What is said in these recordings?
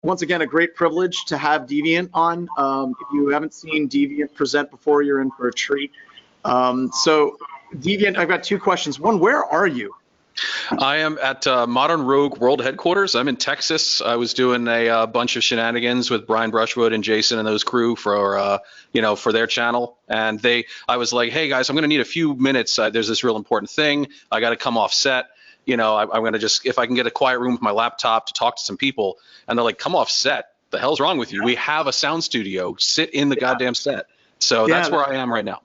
once again, a great privilege to have Deviant on. If you haven't seen Deviant present before, you're in for a treat. So Deviant, I've got two questions. One, where are you? I am at Modern Rogue World Headquarters. I'm in Texas. I was doing a bunch of shenanigans with Brian Brushwood and Jason and those crew for for their channel. And I was like, hey guys, I'm going to need a few minutes. There's this real important thing. I got to come off set. I'm going to just, if I can get a quiet room with my laptop to talk to some people. And they're like, come off set. The hell's wrong with you? We have a sound studio. Sit in the goddamn set. So that's where I am right now.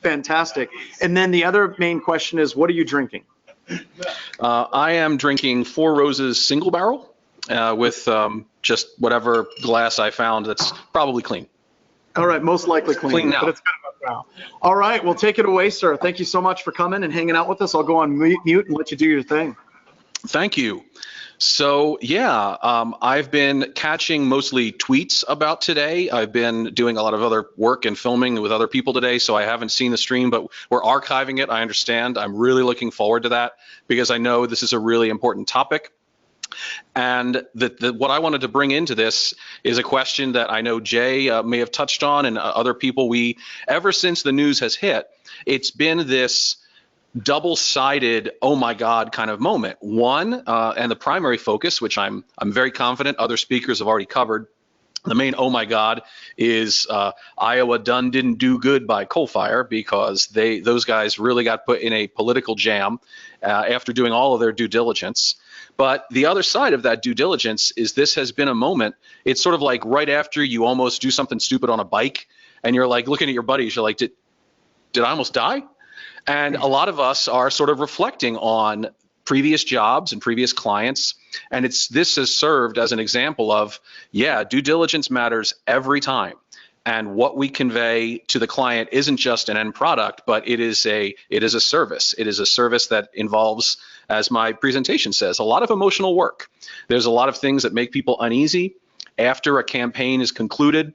Fantastic. And then the other main question is, what are you drinking? I am drinking Four Roses single barrel with just whatever glass I found that's probably clean. All right, most likely clean. Clean now. But it's good enough now. All right, well, take it away, sir. Thank you so much for coming and hanging out with us. I'll go on mute and let you do your thing. Thank you. So yeah, I've been catching mostly tweets about today. I've been doing a lot of other work and filming with other people today, so I haven't seen the stream, but we're archiving it. I understand. I'm really looking forward to that because I know this is a really important topic. And what I wanted to bring into this is a question that I know Jay may have touched on and other people. Ever since the news has hit, it's been this double-sided, oh my God kind of moment. One, and the primary focus, which I'm very confident other speakers have already covered, the main oh my God is Iowa didn't do good by coal fire because those guys really got put in a political jam after doing all of their due diligence. But the other side of that due diligence is this has been a moment. It's sort of like right after you almost do something stupid on a bike and you're like looking at your buddies, you're like, did I almost die? And a lot of us are sort of reflecting on previous jobs and previous clients. And this has served as an example of, yeah, due diligence matters every time. And what we convey to the client isn't just an end product, but it is a service. It is a service that involves, as my presentation says, a lot of emotional work. There's a lot of things that make people uneasy after a campaign is concluded.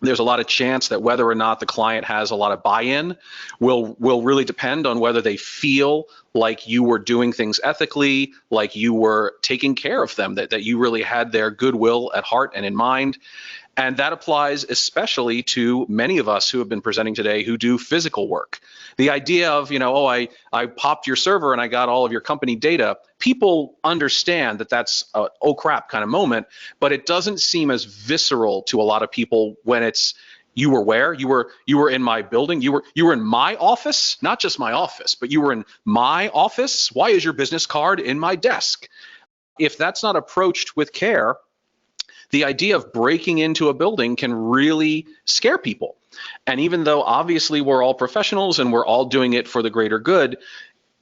There's a lot of chance that whether or not the client has a lot of buy-in will really depend on whether they feel like you were doing things ethically, like you were taking care of them, that you really had their goodwill at heart and in mind. And that applies especially to many of us who have been presenting today who do physical work. The idea of, I popped your server and I got all of your company data, people understand that that's a oh crap kind of moment, but it doesn't seem as visceral to a lot of people when it's, you were where? You were in my building. You were in my office, not just my office, but you were in my office. Why is your business card in my desk? If that's not approached with care, the idea of breaking into a building can really scare people. And even though obviously we're all professionals and we're all doing it for the greater good,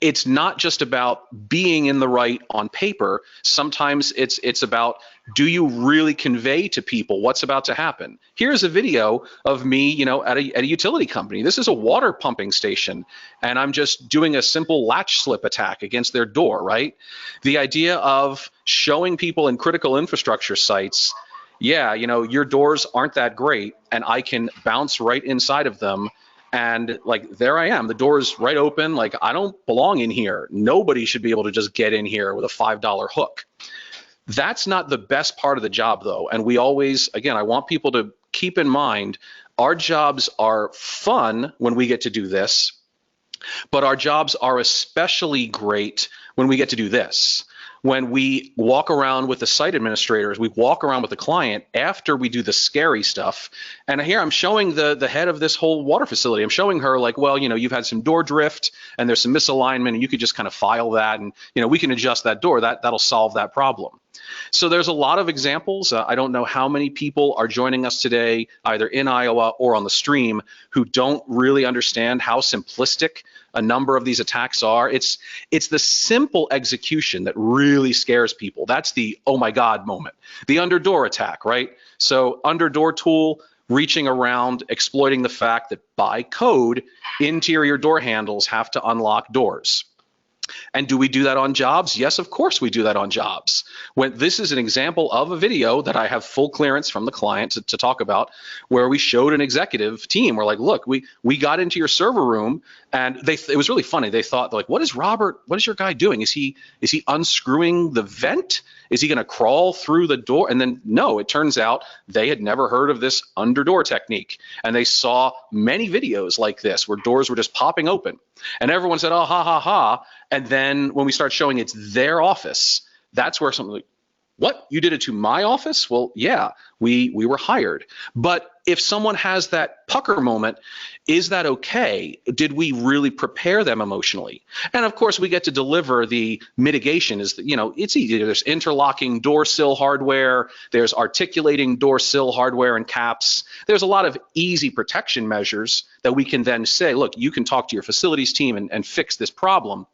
it's not just about being in the right on paper. Sometimes it's about, do you really convey to people what's about to happen? Here's a video of me, at a utility company. This is a water pumping station, and I'm just doing a simple latch slip attack against their door, right? The idea of showing people in critical infrastructure sites, yeah, your doors aren't that great, and I can bounce right inside of them. And like, there I am, the door is right open. Like, I don't belong in here. Nobody should be able to just get in here with a $5 hook. That's not the best part of the job though. And we always, again, I want people to keep in mind, our jobs are fun when we get to do this, but our jobs are especially great when we get to do this. When we walk around with the site administrators, we walk around with the client after we do the scary stuff. And here I'm showing the head of this whole water facility. I'm showing her like, well, you've had some door drift and there's some misalignment and you could just kind of file that and, we can adjust that door. That'll solve that problem. So there's a lot of examples. I don't know how many people are joining us today, either in Iowa or on the stream, who don't really understand how simplistic a number of these attacks are. It's the simple execution that really scares people. That's the oh my God moment. The underdoor attack, right? So underdoor tool, reaching around, exploiting the fact that by code, interior door handles have to unlock doors. And do we do that on jobs? Yes, of course we do that on jobs. When this is an example of a video that I have full clearance from the client to talk about, where we showed an executive team. We're like, look, we got into your server room, and it was really funny. They thought, like, what is your guy doing? Is he unscrewing the vent? Is he going to crawl through the door? And then no, it turns out they had never heard of this underdoor technique, and they saw many videos like this where doors were just popping open, and everyone said, oh, ha ha ha. And then when we start showing it's their office, that's where something like, what? You did it to my office? Well, yeah, we were hired. But if someone has that pucker moment, is that okay? Did we really prepare them emotionally? And of course, we get to deliver the mitigation. It's easy. There's interlocking door sill hardware. There's articulating door sill hardware and caps. There's a lot of easy protection measures that we can then say, look, you can talk to your facilities team and fix this problem.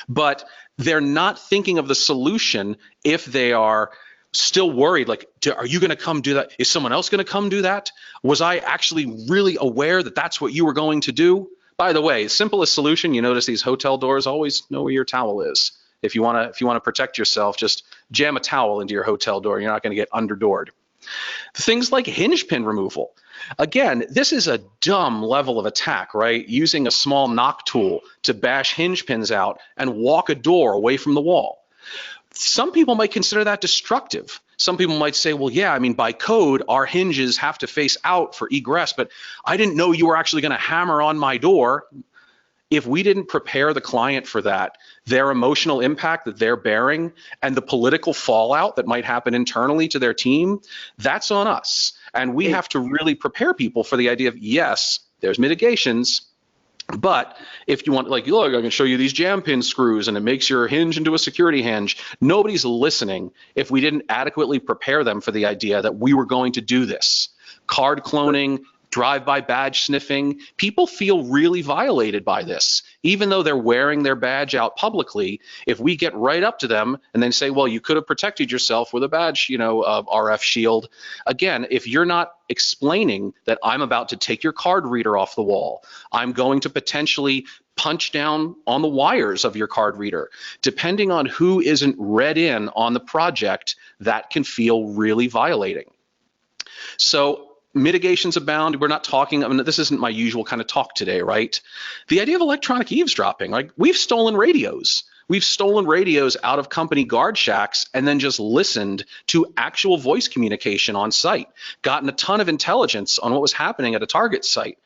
But they're not thinking of the solution if they are still worried, like, are you going to come do that? Is someone else going to come do that? Was I actually really aware that that's what you were going to do? By the way, simplest solution, you notice these hotel doors always know where your towel is. If you want to protect yourself, just jam a towel into your hotel door. You're not going to get underdoored. Things like hinge pin removal. Again, this is a dumb level of attack, right? Using a small knock tool to bash hinge pins out and walk a door away from the wall. Some people might consider that destructive. Some people might say, well, yeah, I mean, by code, our hinges have to face out for egress, but I didn't know you were actually going to hammer on my door. If we didn't prepare the client for that, their emotional impact that they're bearing and the political fallout that might happen internally to their team, that's on us. And we have to really prepare people for the idea of, yes, there's mitigations, but if you want, like, look, I can show you these jam pin screws and it makes your hinge into a security hinge. Nobody's listening if we didn't adequately prepare them for the idea that we were going to do this. Card cloning, drive-by badge sniffing, people feel really violated by this. Even though they're wearing their badge out publicly, if we get right up to them and then say, well, you could have protected yourself with a badge, RF shield. Again, if you're not explaining that I'm about to take your card reader off the wall, I'm going to potentially punch down on the wires of your card reader. Depending on who isn't read in on the project, that can feel really violating. So mitigations abound. We're not talking, I mean, this isn't my usual kind of talk today, right? The idea of electronic eavesdropping, like, we've stolen radios. We've stolen radios out of company guard shacks and then just listened to actual voice communication on site, gotten a ton of intelligence on what was happening at a target site.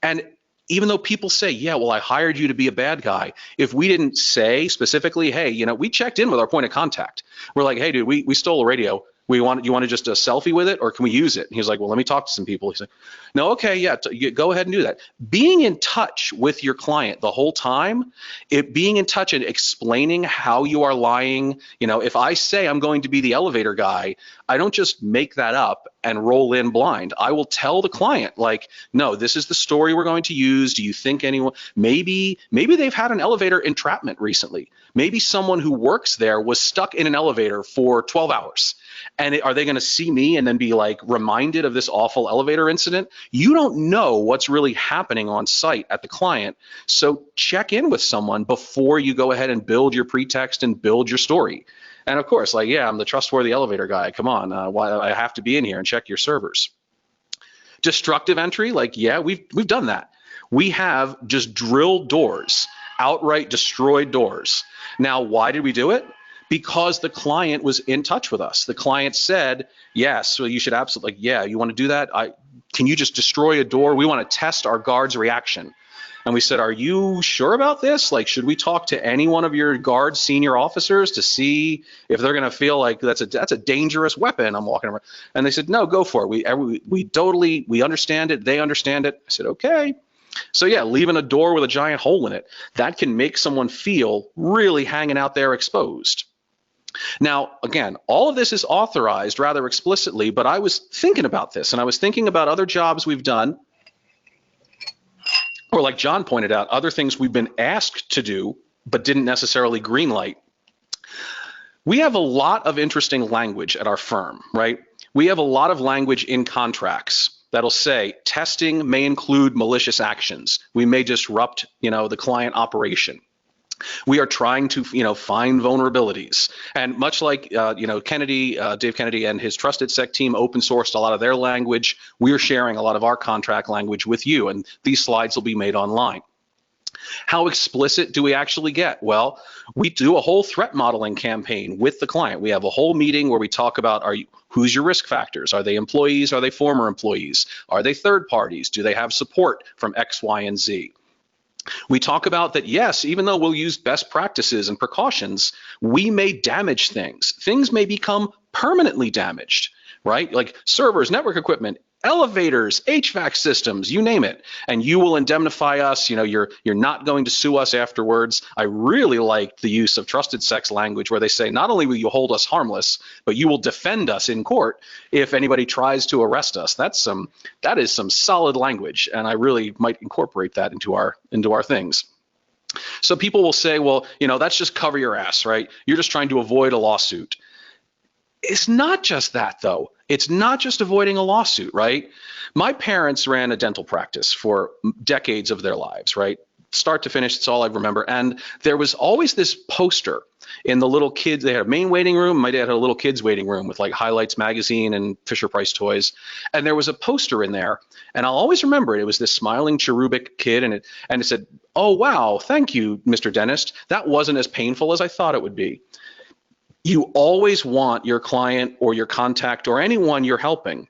And even though people say, yeah, well, I hired you to be a bad guy, if we didn't say specifically, hey, we checked in with our point of contact. We're like, hey, dude, we stole a radio. You want to just a selfie with it, or can we use it? And he was like, well, let me talk to some people. He said, no, okay, yeah, go ahead and do that. Being in touch with your client the whole time, being in touch and explaining how you are lying. If I say I'm going to be the elevator guy, I don't just make that up and roll in blind. I will tell the client, like, no, this is the story we're going to use. Do you think anyone, maybe they've had an elevator entrapment recently. Maybe someone who works there was stuck in an elevator for 12 hours. And are they going to see me and then be like reminded of this awful elevator incident? You don't know what's really happening on site at the client. So check in with someone before you go ahead and build your pretext and build your story. And of course, like, yeah, I'm the trustworthy elevator guy. Come on, why I have to be in here and check your servers. Destructive entry, like, yeah, we've done that. We have just drilled doors, outright destroyed doors. Now, why did we do it? Because the client was in touch with us. The client said, yes, so you should absolutely, like, yeah, you want to do that? Can you just destroy a door? We want to test our guard's reaction. And we said, are you sure about this? Like, should we talk to any one of your guard senior officers to see if they're going to feel like that's a dangerous weapon I'm walking around? And they said, no, go for it. We understand it. They understand it. I said, okay. So yeah, leaving a door with a giant hole in it, that can make someone feel really hanging out there exposed. Now, again, all of this is authorized rather explicitly, but I was thinking about this, and I was thinking about other jobs we've done, or like John pointed out, other things we've been asked to do, but didn't necessarily greenlight. We have a lot of interesting language at our firm, right? We have a lot of language in contracts that'll say testing may include malicious actions. We may disrupt, the client operation. We are trying to, find vulnerabilities. And much like, Kennedy, Dave Kennedy and his Trusted Sec team open sourced a lot of their language, we're sharing a lot of our contract language with you, and these slides will be made online. How explicit do we actually get? Well, we do a whole threat modeling campaign with the client. We have a whole meeting where we talk about, who's your risk factors? Are they employees? Are they former employees? Are they third parties? Do they have support from X, Y, and Z? We talk about that, yes, even though we'll use best practices and precautions, we may damage things. Things may become permanently damaged, right? Like servers, network equipment, elevators, HVAC systems, you name it. And you will indemnify us. You're not going to sue us afterwards. I really like the use of Trusted Sec's language where they say, not only will you hold us harmless, but you will defend us in court if anybody tries to arrest us. That is some solid language, and I really might incorporate that into our things. So people will say, well, that's just cover your ass, right? You're just trying to avoid a lawsuit. It's not just that, though. It's not just avoiding a lawsuit, right? My parents ran a dental practice for decades of their lives, right? Start to finish, it's all I remember. And there was always this poster in the little kids. They had a main waiting room. My dad had a little kids waiting room with like Highlights magazine and Fisher-Price toys. And there was a poster in there. And I'll always remember it. It was this smiling cherubic kid. And it said, "Oh, wow, thank you, Mr. Dentist. That wasn't as painful as I thought it would be." You always want your client or your contact or anyone you're helping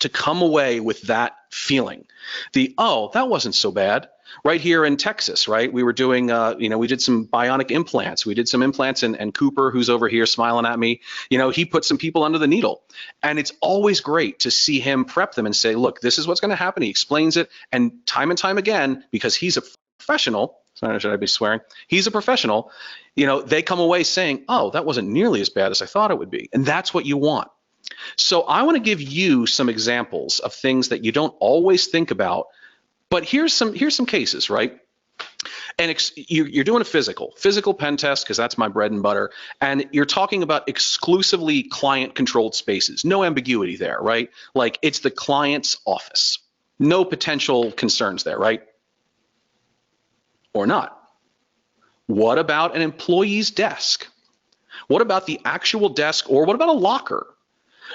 to come away with that feeling. Oh, that wasn't so bad. Right here in Texas, right? We were doing, we did some bionic implants. We did some implants, and Cooper, who's over here smiling at me, he put some people under the needle. And it's always great to see him prep them and say, look, this is what's going to happen. He explains it. And time again, because he's a professional, should I be swearing? He's a professional. They come away saying, oh, that wasn't nearly as bad as I thought it would be. And that's what you want. So I want to give you some examples of things that you don't always think about, but here's some cases, right? And you're doing a physical pen test, because that's my bread and butter. And you're talking about exclusively client controlled spaces. No ambiguity there, right? Like it's the client's office. No potential concerns there, right? Or not. What about an employee's desk? What about the actual desk, or what about a locker?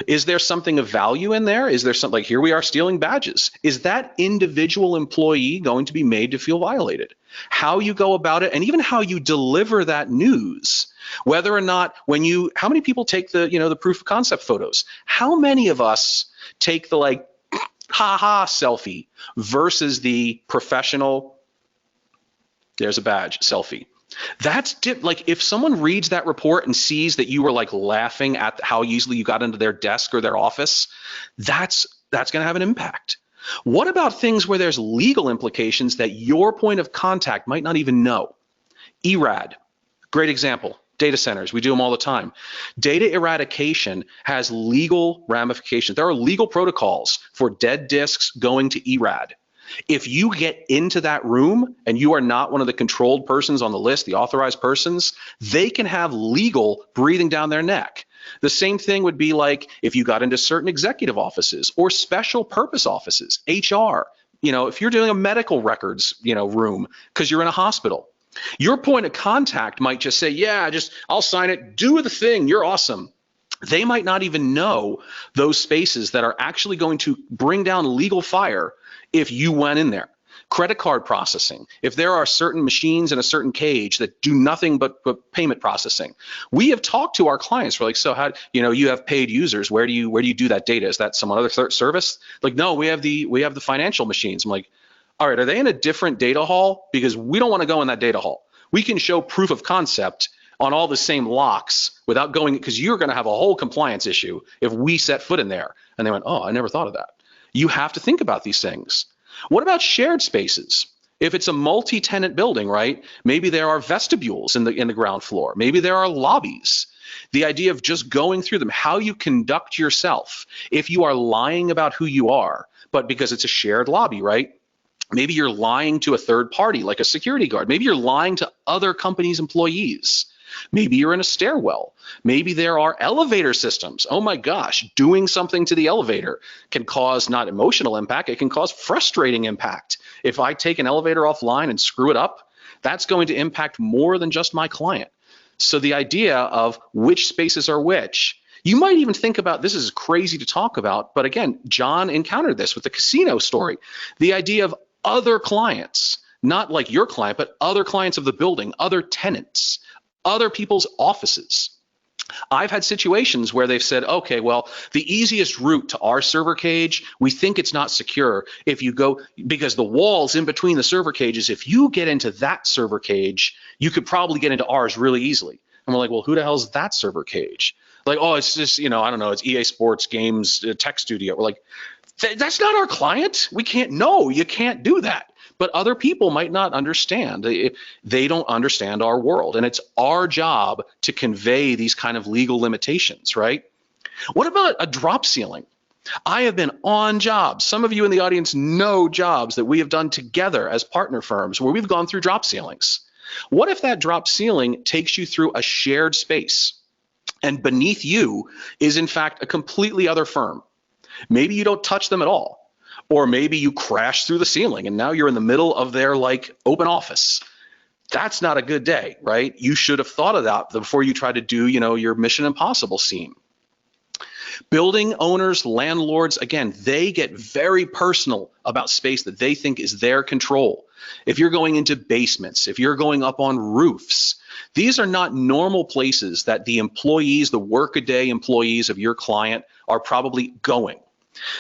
Is there something of value in there? Is there something like, here we are stealing badges? Is that individual employee going to be made to feel violated? How you go about it, and even how you deliver that news, whether or not how many people take the proof of concept photos? How many of us take the like, ha selfie versus the professional, there's a badge selfie? That's like, if someone reads that report and sees that you were like laughing at how easily you got into their desk or their office, that's going to have an impact. What about things where there's legal implications that your point of contact might not even know? ERAD, great example. Data centers, we do them all the time. Data eradication has legal ramifications. There are legal protocols for dead disks going to ERAD. If you get into that room and you are not one of the controlled persons on the list, the authorized persons, they can have legal breathing down their neck. The same thing would be like if you got into certain executive offices or special purpose offices, HR, if you're doing a medical records, room because you're in a hospital, your point of contact might just say, yeah, I'll sign it, do the thing, you're awesome. They might not even know those spaces that are actually going to bring down legal fire if you went in there. Credit card processing. If there are certain machines in a certain cage that do nothing but payment processing, we have talked to our clients. We're like, so how, you have paid users. Where do you do that data? Is that some other service? Like, no, we have the financial machines. I'm like, all right, are they in a different data hall? Because we don't want to go in that data hall. We can show proof of concept on all the same locks without going, because you're going to have a whole compliance issue if we set foot in there. And they went, oh, I never thought of that. You have to think about these things. What about shared spaces? If it's a multi-tenant building, right? Maybe there are vestibules in the ground floor. Maybe there are lobbies. The idea of just going through them, how you conduct yourself. If you are lying about who you are, but because it's a shared lobby, right? Maybe you're lying to a third party, like a security guard. Maybe you're lying to other companies' employees. Maybe you're in a stairwell. Maybe there are elevator systems. Oh my gosh, doing something to the elevator can cause not emotional impact, it can cause frustrating impact. If I take an elevator offline and screw it up, That's going to impact more than just my client. So the idea of which spaces are which, you might even think about, this is crazy to talk about, but again, John encountered this with the casino story. The idea of other clients, not like your client, but other clients of the building, other tenants, other people's offices. I've had situations where they've said, okay, well, the easiest route to our server cage, we think it's not secure if you go, because the walls in between the server cages, if you get into that server cage, you could probably get into ours really easily. And we're like, well, who the hell's that server cage? Like, oh, it's just, I don't know, it's EA Sports Games Tech Studio. We're like, that's not our client. We can't, no, you can't do that. But other people might not understand. They don't understand our world. And it's our job to convey these kind of legal limitations, right? What about a drop ceiling? I have been on jobs. Some of you in the audience know jobs that we have done together as partner firms where we've gone through drop ceilings. What if that drop ceiling takes you through a shared space and beneath you is in fact a completely other firm? Maybe you don't touch them at all. Or maybe you crash through the ceiling and now you're in the middle of their like open office. That's not a good day, right? You should have thought of that before you try to do, your Mission Impossible scene. Building owners, landlords, again, they get very personal about space that they think is their control. If you're going into basements, if you're going up on roofs, these are not normal places that the employees, the workaday employees of your client are probably going.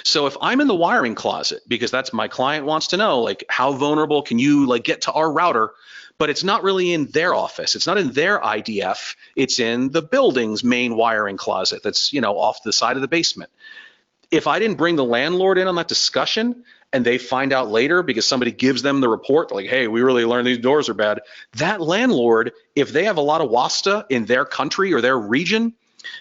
So if I'm in the wiring closet, because that's my client wants to know, like, how vulnerable can you like get to our router, but it's not really in their office. It's not in their IDF. It's in the building's main wiring closet that's, off the side of the basement. If I didn't bring the landlord in on that discussion and they find out later because somebody gives them the report, like, hey, we really learned these doors are bad. That landlord, if they have a lot of WASTA in their country or their region,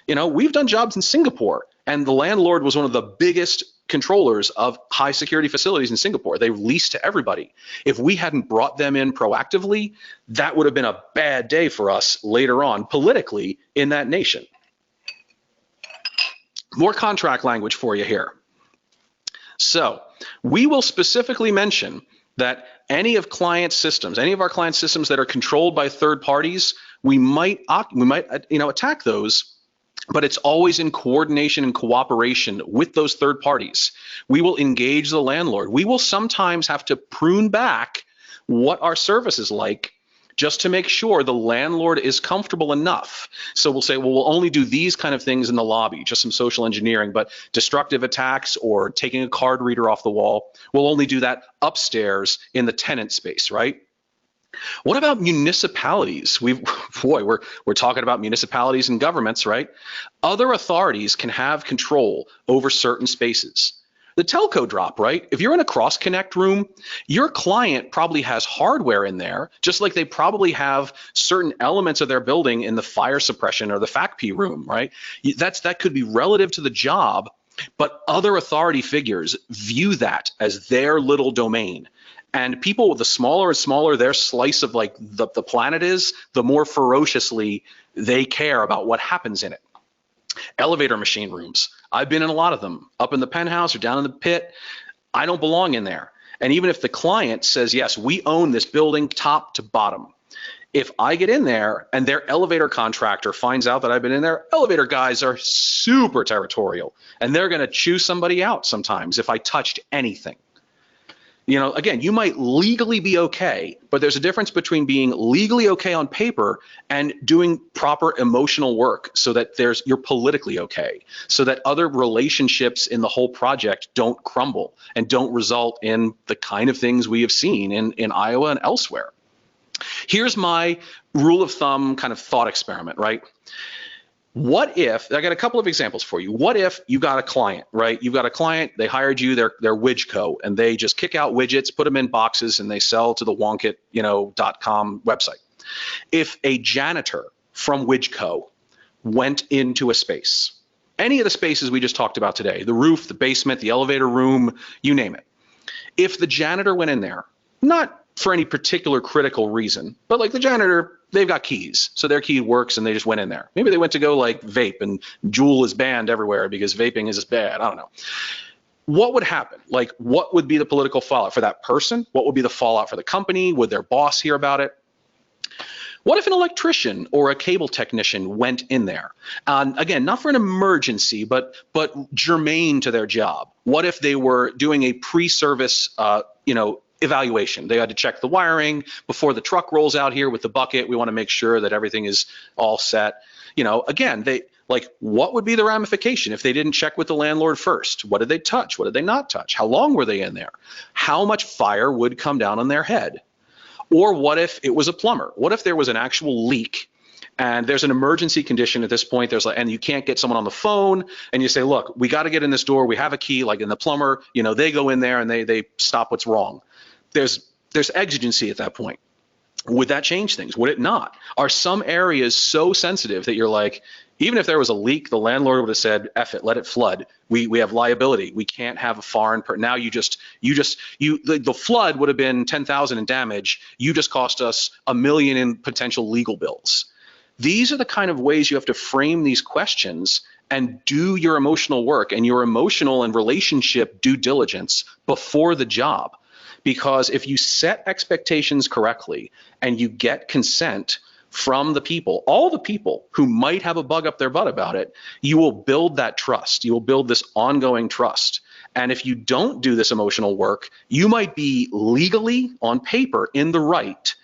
we've done jobs in Singapore. And the landlord was one of the biggest controllers of high security facilities in Singapore. They leased to everybody. If we hadn't brought them in proactively, that would have been a bad day for us later on politically in that nation. More contract language for you here. So we will specifically mention that any of our client systems that are controlled by third parties, we might attack those. But it's always in coordination and cooperation with those third parties. We will engage the landlord. We will sometimes have to prune back what our service is like just to make sure the landlord is comfortable enough. So we'll say, well, we'll only do these kind of things in the lobby, just some social engineering, but destructive attacks or taking a card reader off the wall, we'll only do that upstairs in the tenant space, right? What about municipalities? We're talking about municipalities and governments, right? Other authorities can have control over certain spaces. The telco drop, right? If you're in a cross connect room, your client probably has hardware in there, just like they probably have certain elements of their building in the fire suppression or the FACP room, right? That could be relative to the job, but other authority figures view that as their little domain. And people, the smaller and smaller their slice of like the planet is, the more ferociously they care about what happens in it. Elevator machine rooms. I've been in a lot of them, up in the penthouse or down in the pit. I don't belong in there. And even if the client says, yes, we own this building top to bottom, if I get in there and their elevator contractor finds out that I've been in there, elevator guys are super territorial and they're going to chew somebody out sometimes if I touched anything. Again, you might legally be okay, but there's a difference between being legally okay on paper and doing proper emotional work so that you're politically okay, so that other relationships in the whole project don't crumble and don't result in the kind of things we have seen in Iowa and elsewhere. Here's my rule of thumb kind of thought experiment, right? What if, I got a couple of examples for you. What if you got a client, right? You've got a client, they hired you, they're Widgeco, and they just kick out widgets, put them in boxes, and they sell to the Wonkit, .com website. If a janitor from Widgeco went into a space, any of the spaces we just talked about today, the roof, the basement, the elevator room, you name it. If the janitor went in there, not for any particular critical reason, but like the janitor, they've got keys, so their key works and they just went in there. Maybe they went to go like vape and Juul is banned everywhere because vaping is just bad. I don't know. What would happen? Like, what would be the political fallout for that person? What would be the fallout for the company? Would their boss hear about it? What if an electrician or a cable technician went in there? Again, not for an emergency, but germane to their job. What if they were doing a pre-service, evaluation? They had to check the wiring before the truck rolls out here with the bucket. We want to make sure that everything is all set. Again, what would be the ramification if they didn't check with the landlord first? What did they touch? What did they not touch? How long were they in there? How much fire would come down on their head? Or what if it was a plumber? What if there was an actual leak and there's an emergency condition at this point? And you can't get someone on the phone, and you say, look, we got to get in this door. We have a key, like in the plumber, they go in there and they stop what's wrong. There's exigency at that point. Would that change things? Would it not? Are some areas so sensitive that you're like, even if there was a leak, the landlord would have said, F it, let it flood. We have liability. We can't have a foreign now the flood would have been 10,000 in damage. You just cost us $1 million in potential legal bills. These are the kind of ways you have to frame these questions and do your emotional work and your emotional and relationship due diligence before the job. Because if you set expectations correctly and you get consent from the people, all the people who might have a bug up their butt about it, you will build that trust. You will build this ongoing trust. And if you don't do this emotional work, you might be legally on paper in the right,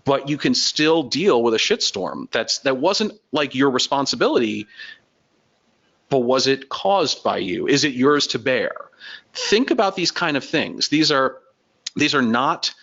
but you can still deal with a shitstorm that wasn't like your responsibility, but was it caused by you? Is it yours to bear? Think about these kind of things. These are not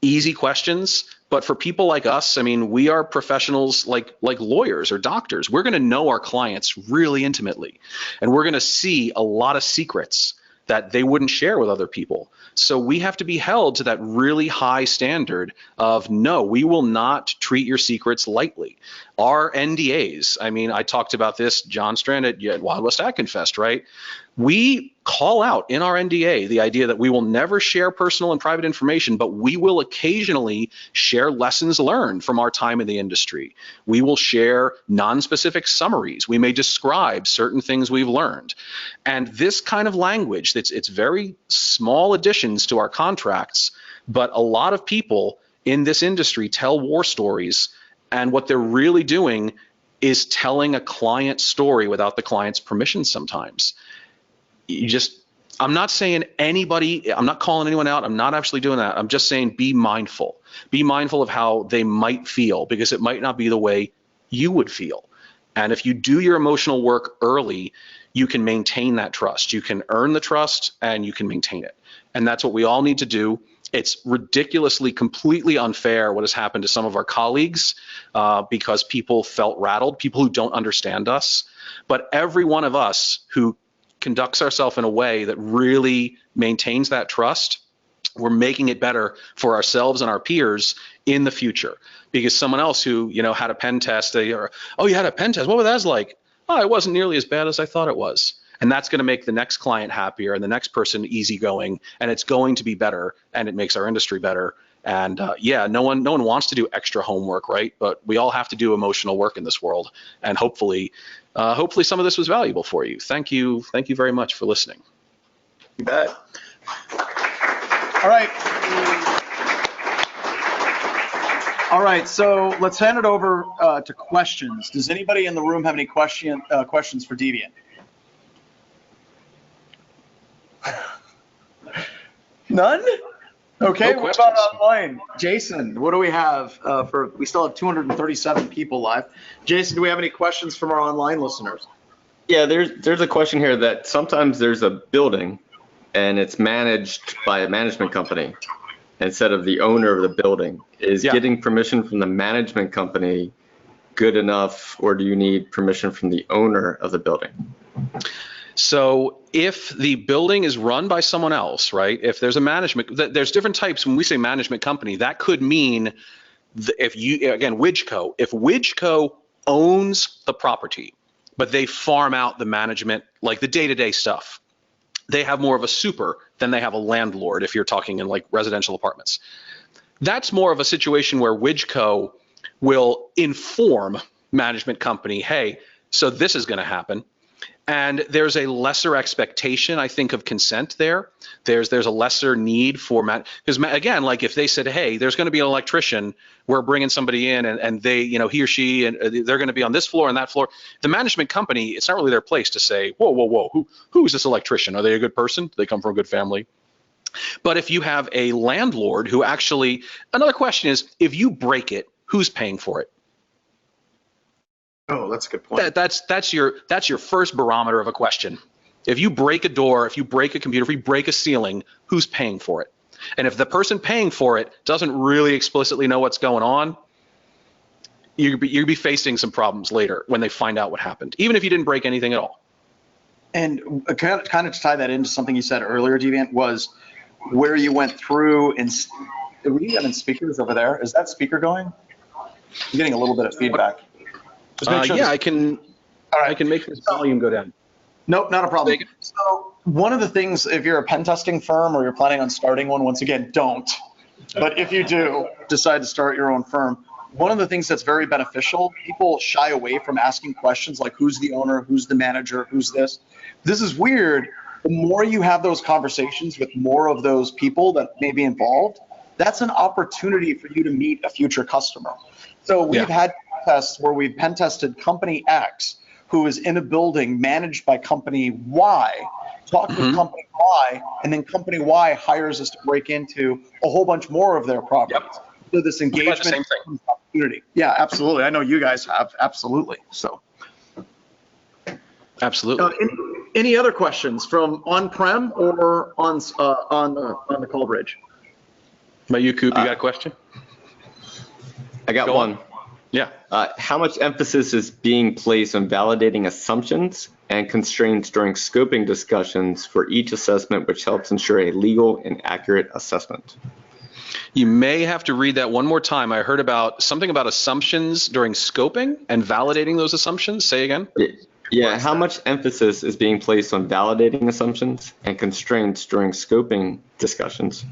easy questions, but for people like us, I mean, we are professionals like lawyers or doctors. We're going to know our clients really intimately, and we're going to see a lot of secrets that they wouldn't share with other people. So we have to be held to that really high standard of, no, we will not treat your secrets lightly. Our NDAs, I mean, I talked about this, John Strand at Wild West AdConfest, right? We call out in our NDA the idea that we will never share personal and private information, but we will occasionally share lessons learned from our time in the industry. We will share non-specific summaries. We may describe certain things we've learned. And this kind of language, it's very small additions to our contracts, but a lot of people in this industry tell war stories, and what they're really doing is telling a client story without the client's permission sometimes. I'm not saying anybody, I'm not calling anyone out, I'm not actually doing that. I'm just saying be mindful. Be mindful of how they might feel, because it might not be the way you would feel. And if you do your emotional work early, you can maintain that trust. You can earn the trust and you can maintain it. And that's what we all need to do. It's ridiculously, completely unfair what has happened to some of our colleagues because people felt rattled, people who don't understand us. But every one of us who conducts ourselves in a way that really maintains that trust, we're making it better for ourselves and our peers in the future. Because someone else who, had a pen test, oh, you had a pen test, what was that like? Oh, it wasn't nearly as bad as I thought it was. And that's going to make the next client happier and the next person easygoing, and it's going to be better, and it makes our industry better. And no one wants to do extra homework, right? But we all have to do emotional work in this world. And hopefully some of this was valuable for you. Thank you very much for listening. You bet. All right. All right, so let's hand it over to questions. Does anybody in the room have any questions for Deviant? None? Okay, No what about online? Jason, what do we have we still have 237 people live. Jason, do we have any questions from our online listeners? Yeah, there's a question here that sometimes there's a building and it's managed by a management company instead of the owner of the building. Is getting permission from the management company good enough, or do you need permission from the owner of the building? So if the building is run by someone else, right? If there's a there's different types. When we say management company, that could mean if Widgeco owns the property, but they farm out the management, like the day-to-day stuff. They have more of a super than they have a landlord if you're talking in like residential apartments. That's more of a situation where Widgeco will inform management company, hey, so this is going to happen. And there's a lesser expectation, I think, of consent there. There's a lesser need for, because again, like if they said, hey, there's going to be an electrician, we're bringing somebody in, and they, he or she, and they're going to be on this floor and that floor. The management company, it's not really their place to say, whoa, whoa, whoa, who is this electrician? Are they a good person? Do they come from a good family? But if you have a landlord who actually, another question is, if you break it, who's paying for it? Oh, that's a good point. That's your first barometer of a question. If you break a door, if you break a computer, if you break a ceiling, who's paying for it? And if the person paying for it doesn't really explicitly know what's going on, you'll be facing some problems later when they find out what happened, even if you didn't break anything at all. And kind of to tie that into something you said earlier, Deviant, was where you went through and were you having speakers over there? Is that speaker going? I'm getting a little bit of feedback. Yeah, I can. All right. I can make this volume go down. Nope, not a problem. So one of the things, if you're a pen testing firm or you're planning on starting one, once again, don't. But if you do decide to start your own firm, one of the things that's very beneficial, people shy away from asking questions like who's the owner, who's the manager, who's this. This is weird. The more you have those conversations with more of those people that may be involved, that's an opportunity for you to meet a future customer. So we've had tests where we've pen tested company X, who is in a building managed by company Y, talked with company Y, and then company Y hires us to break into a whole bunch more of their properties. Yep. So this engagement opportunity. Yeah, absolutely. I know you guys have, absolutely. So. Absolutely. Any other questions from on-prem or on the call bridge? About you, Coop, you got a question? I got one. Yeah. How much emphasis is being placed on validating assumptions and constraints during scoping discussions for each assessment, which helps ensure a legal and accurate assessment? You may have to read that one more time. I heard about something about assumptions during scoping and validating those assumptions. Say again. Yeah, how much emphasis is being placed on validating assumptions and constraints during scoping discussions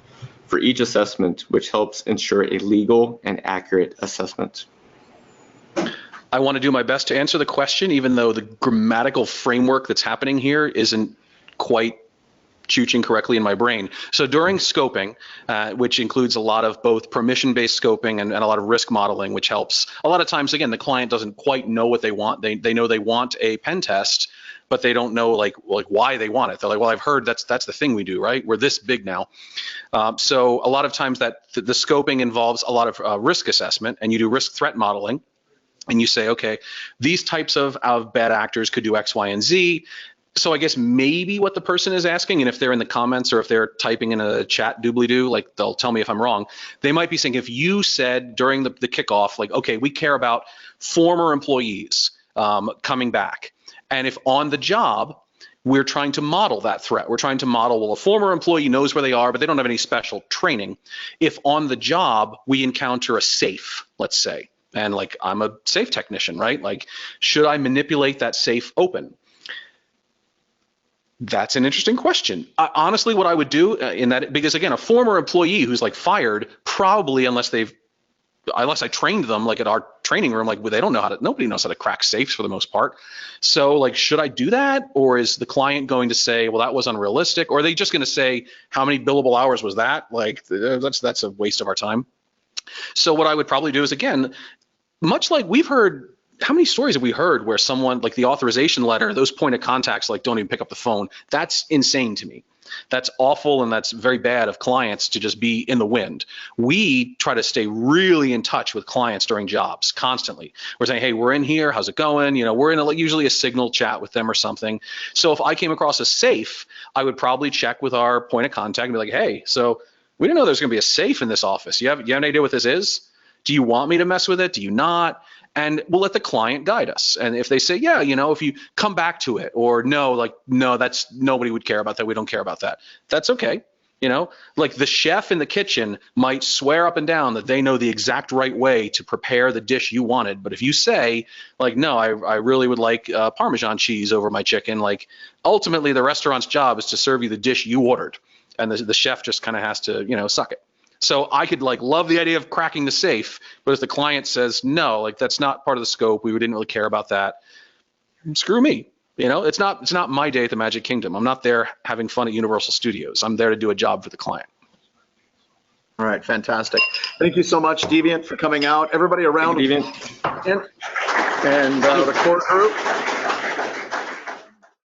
for each assessment, which helps ensure a legal and accurate assessment? I want to do my best to answer the question, even though the grammatical framework that's happening here isn't quite chooching correctly in my brain. So during scoping, which includes a lot of both permission-based scoping and a lot of risk modeling, which helps. A lot of times, again, the client doesn't quite know what they want. They know they want a pen test, but they don't know like why they want it. They're like, well, I've heard that's the thing we do, right? We're this big now. So a lot of times that the scoping involves a lot of risk assessment, and you do risk threat modeling. And you say, okay, these types of bad actors could do X, Y, and Z. So I guess maybe what the person is asking, and if they're in the comments or if they're typing in a chat doobly-doo, like they'll tell me if I'm wrong, they might be saying, if you said during the kickoff, like, okay, we care about former employees coming back. And if on the job, we're trying to model that threat. We're trying to model, well, a former employee knows where they are, but they don't have any special training. If on the job, we encounter a safe, let's say, and like I'm a safe technician, right? Like, should I manipulate that safe open? That's an interesting question. Honestly, what I would do in that, because again, a former employee who's like fired, probably unless I trained them, like at our training room, like they don't know nobody knows how to crack safes for the most part. So like, should I do that? Or is the client going to say, well, that was unrealistic? Or are they just going to say, how many billable hours was that? Like, that's a waste of our time. So what I would probably do is, again, much like we've heard, how many stories have we heard where someone, like the authorization letter, those point of contacts, like don't even pick up the phone? That's insane to me. That's awful, and that's very bad of clients to just be in the wind. We try to stay really in touch with clients during jobs constantly. We're saying, hey, we're in here, how's it going? We're in usually a signal chat with them or something. So if I came across a safe, I would probably check with our point of contact and be like, hey, so we didn't know there's gonna be a safe in this office. You have any idea what this is? Do you want me to mess with it? Do you not? And we'll let the client guide us. And if they say, yeah, if you come back to it, or no, that's, nobody would care about that. We don't care about that. That's okay. Like the chef in the kitchen might swear up and down that they know the exact right way to prepare the dish you wanted. But if you say like, no, I really would like Parmesan cheese over my chicken, like ultimately the restaurant's job is to serve you the dish you ordered. And the chef just kind of has to, suck it. So I could love the idea of cracking the safe, but if the client says, no, that's not part of the scope, we didn't really care about that, screw me. You know, it's not my day at the Magic Kingdom. I'm not there having fun at Universal Studios. I'm there to do a job for the client. All right, fantastic. Thank you so much, Deviant, for coming out. Everybody around Deviant. and the core group.